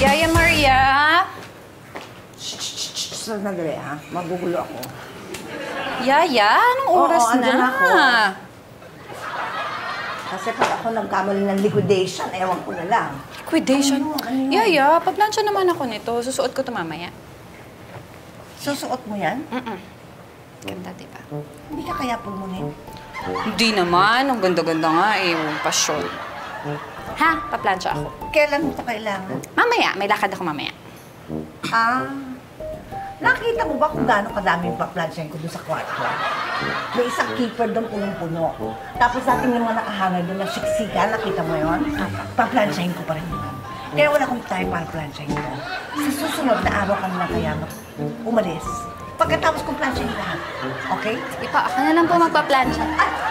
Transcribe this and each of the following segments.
Yaya Maria! Sandali ha, magugulo ako. Yaya, anong oras na? Ako. Kasi pag ako nagkamali ng liquidation, ewan ko na lang. Liquidation? Ano Yaya, paplansya naman ako nito. Susuot ko ito mamaya. Susuot mo yan? Ganda, diba? Hindi ka kaya pumunin? Hindi naman. Ang ganda-ganda nga eh. Yung pasyon. Ha? Paplansya ako. Kailan mo ito kailangan? Mamaya. May lakad ako mamaya. Nakita mo ba kung gaano kadaming paplansyahin ko doon sa kwarto? May isang keeper doon punong-puno. Tapos natin yung mga nakahangad doon na siksika, nakita mo yun? Paplansyahin ko pa rin yun. Kaya wala akong time para plansyahin ko. Sa susunod na araw ka na kaya umalis. Pagkatapos kong plansyahin lahat. Okay? Ipa, ako na lang po magpaplansya.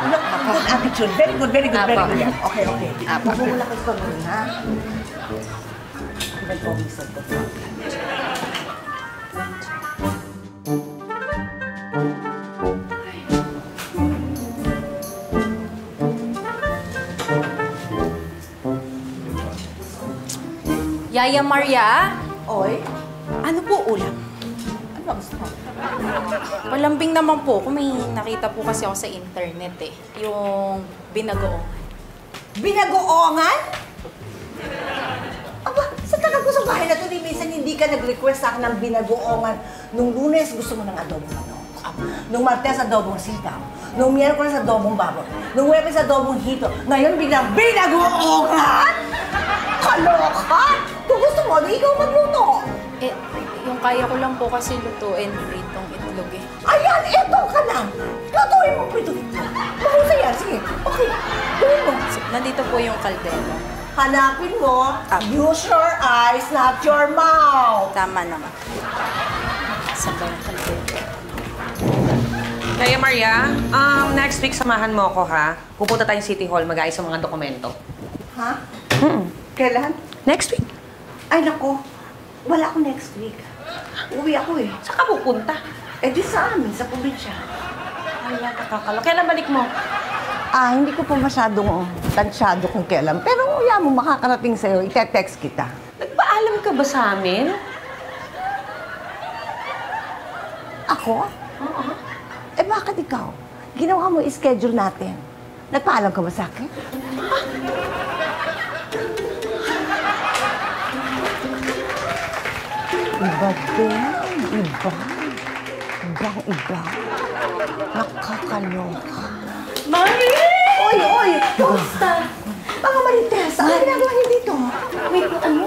Look, good attitude. Very good, very good, very good. Yan. Okay, okay. Apo. Magmumula ka ito nun, ha? Nag-promise ko. Yaya Maria? Oy, Ano po ulam? ano ba gusto mo? Palambing naman po. Kung may nakita po kasi ako sa internet eh. Yung binagoongan. Binagoongan? Aba, sa tagal ko sa bahay na ito, minsan hindi ka nag-request sa akin ng binagoongan. Nung Lunes, gusto mo ng adobong manok. Nung Martes, adobong sitaw. Nung Miyerkules, adobong baboy. Nung Huwebes, adobong hito. Ngayon, biglang binagoongan? Kaloka! Kung gusto mo, di ikaw magluto. Eh, yung kaya ko lang po kasi lutuin pritong itlog eh. Ayan, eto ka lang. Lutuin mo pritong ito. Mahusay yan. Sige, okay. Gawin mo. So, nandito po yung kaldero. Hanapin mo. Use your eyes, not your mouth. Tama naman. Saan ba yung kaldero? Yaya Maria, next week samahan mo ako ha. Pupunta tayong City Hall, mag-ayos sa mga dokumento. Ha? Kailan? Next week? Ay, nako. Wala ako next week. Uwi ako eh. Saan ka pupunta? Eh di sa amin, sa probinsya. Ay, nakakalo. Kailan balik mo? Hindi ko pa masyadong tansyado kung kailan. Pero uya mo, makakarating sa'yo. Ite-text kita. Nagpaalam ka ba sa amin? Ako? Oo. Eh bakit ikaw? Ginawa mo i-schedule natin. Nagpaalam ka ba sa akin? Iba din. Iba. Ibang-iba. Nakakaloka. Mari! Oy! Kamusta? Mga Marites, ano ginagawa niyo dito?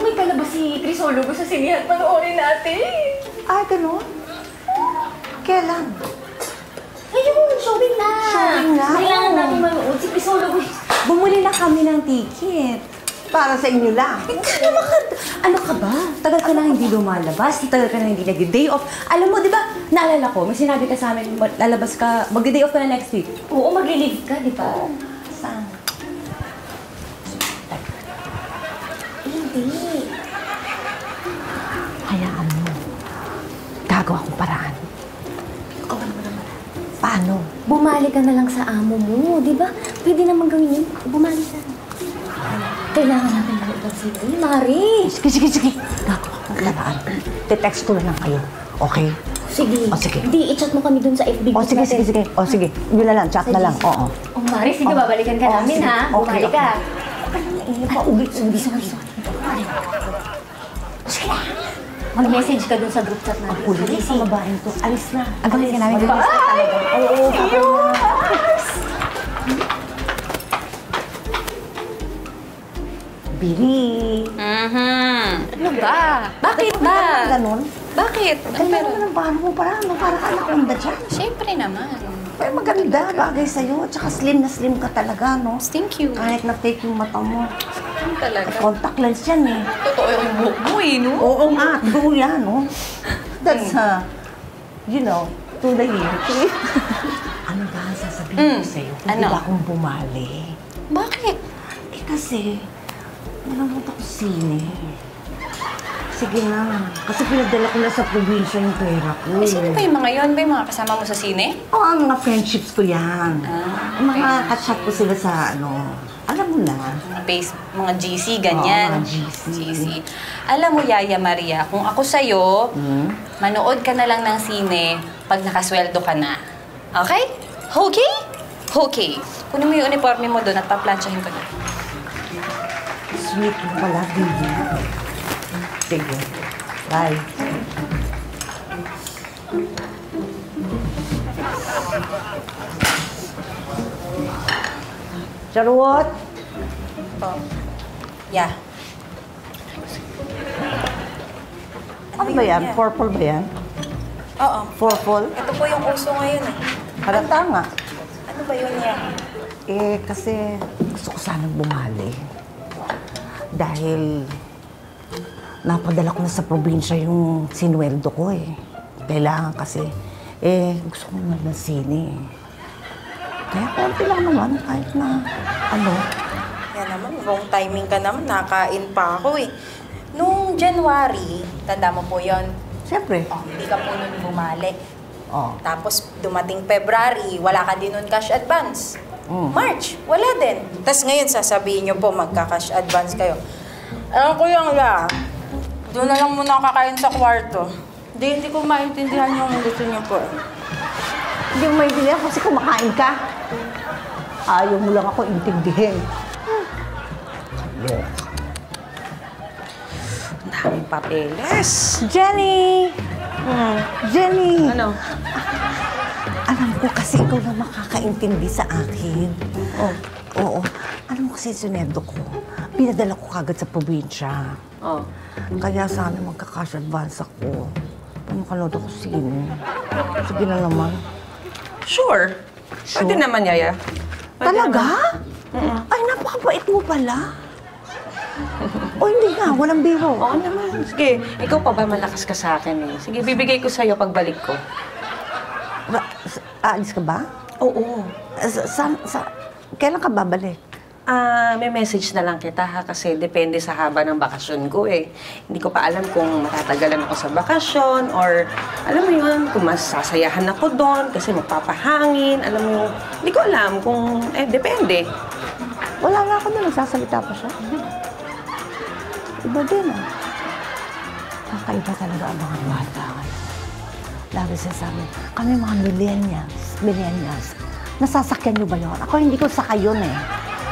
May palabas si Crisologo sa sinihan. Panoorin natin. Ay, ganun? Kailan? Ayun, showing na! Showing na? Kailangan natin manood. Si Crisologo, bumuli na kami ng ticket. Para sa inyo lang. Ano ka ba? Tagal ka na hindi lumalabas. Tagal ka na hindi nag-day off. Alam mo, di ba, naalala ko, may sinabi ka sa amin, lalabas ka, mag-day off ka na next week. Oo, mag-leave ka, di ba? Saan? Hindi. Hayaan mo. Gagawa akong paraan. Paano? Bumalik ka na lang sa amo mo, di ba? Pwede naman gawin yun. Bumalik ka. Kailangan natin manood ng sine. Mari! Sige. Gagawa akong paraan. Te-text ko na lang kayo. Okay? Sige. O, sige. Di, i-chat mo kami dun sa FB group natin. Sige. O, sige. Yun na lang. Chat na lang. Oo. Oh, Mari, sige, babalikan ka namin, sige. ha? Okay, Bumalik ka. Pauwi. Sige na. Mag-message ka dun sa group chat natin. Ang kulit sa babaeng to. Alis na. Alis na namin. Oo, Biri. Ano ba? Bakit ba? Ganon. Bakit? Ganda naman ang paano mo. Para ka anaconda dyan. Siyempre naman. Pero maganda. Bagay sa'yo. Tsaka slim na slim ka talaga, no? Thank you. Kahit na-fake yung mata mo. Ano talaga? Contact lens yan, eh. Totoo yung buhok mo eh, no? Oo nga. True yan, no? That's, you know, to the year. Ano ba ang sasabihin ko sa'yo? Hindi Ano? ba akong bumali? Bakit? Eh kasi, nanonood ako sine. Sige na. Kasi pinadala ko na sa probinsya yung pera ko. Eh, sino ba yung mga yun? Ba yung mga kasama mo sa sine? Oo, ang mga friendships ko yan. Ah, Mga kachat ko sila sa alam mo na. mga GC, ganyan. Oo, mga GC. Alam mo, Yaya Maria, kung ako sa'yo, manood ka na lang ng sine pag nakasweldo ka na. Okay? Okay? Okay. Kunin mo yung uniforme mo doon at paplansyahin ko na. Sweet mo pala, baby. Sige. Bye. Charot! Oh. Yeah. Ano ba yan? Purple ba yan? Oo. Purple? Ito po yung uso ngayon eh. Halata nga. Ano ba yun yan? Kasi gusto ko sanang bumali. Dahil napadala ko na sa probinsya yung sinweldo ko eh. Kailangan kasi. Gusto ko naman ng sine eh. Kaya konti lang naman, kahit na ano. Yan naman, wrong timing ka naman. Nakain pa ako eh. Nung January, tanda mo po yon. Siyempre. Oh, hindi ka po nun bumalik. Oh. Tapos dumating February, wala ka din nun cash advance. March, wala din. Tapos ngayon sasabihin nyo po magka-cash advance kayo. Alam ko yung doon na lang muna kakain sa kwarto. Hindi ko maintindihan yung gusto nyo po. Hindi mo maintindihan kasi kumakain ka. Ayaw mo lang ako intindihin. Ang daming papeles. Jenny! Jenny! Ano? Alam ko kasi ikaw na makakaintindi sa akin. Oo. Alam mo kasi sinendo ko. Pinadala ko kagad sa probinsya. Oh. Kaya sana magka-cash advance ako. Makanood ako sino. Sige na naman. Sure. Pwede naman, Yaya. Pwede Talaga? Ay, napakabait mo pala. O hindi nga, walang biro. Oo naman. Sige, ikaw pa ba malakas ka sa akin eh? Sige, bibigay ko sa'yo pagbalik ko. Aalis ka ba? Oo. Kailan ka babalik? May message na lang kita ha, kasi depende sa haba ng bakasyon ko eh. Hindi ko pa alam kung matatagalan ako sa bakasyon or alam mo yun, kung mas sasayahan ako doon kasi magpapahangin. Alam mo yun, hindi ko alam kung, depende. Wala nga ako na, nagsasalita pa siya. Iba din ah. Kakaiba talaga ang mga bata. Lagi sinasabi, kami mga millennials. Nasasakyan niyo ba yun? Ako hindi ko sakay yun eh.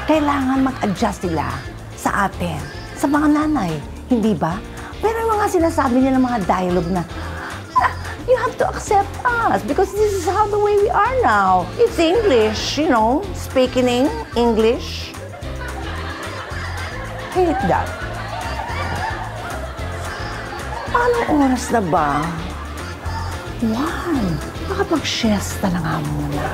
Kailangan mag-adjust sila sa atin, sa mga nanay, hindi ba? Pero yung mga sinasabi niya ng mga dialogue na, you have to accept us because this is how the way we are now. It's English, speaking English. Hate that. Anong oras na ba? 1. Makapag-siesta na nga muna.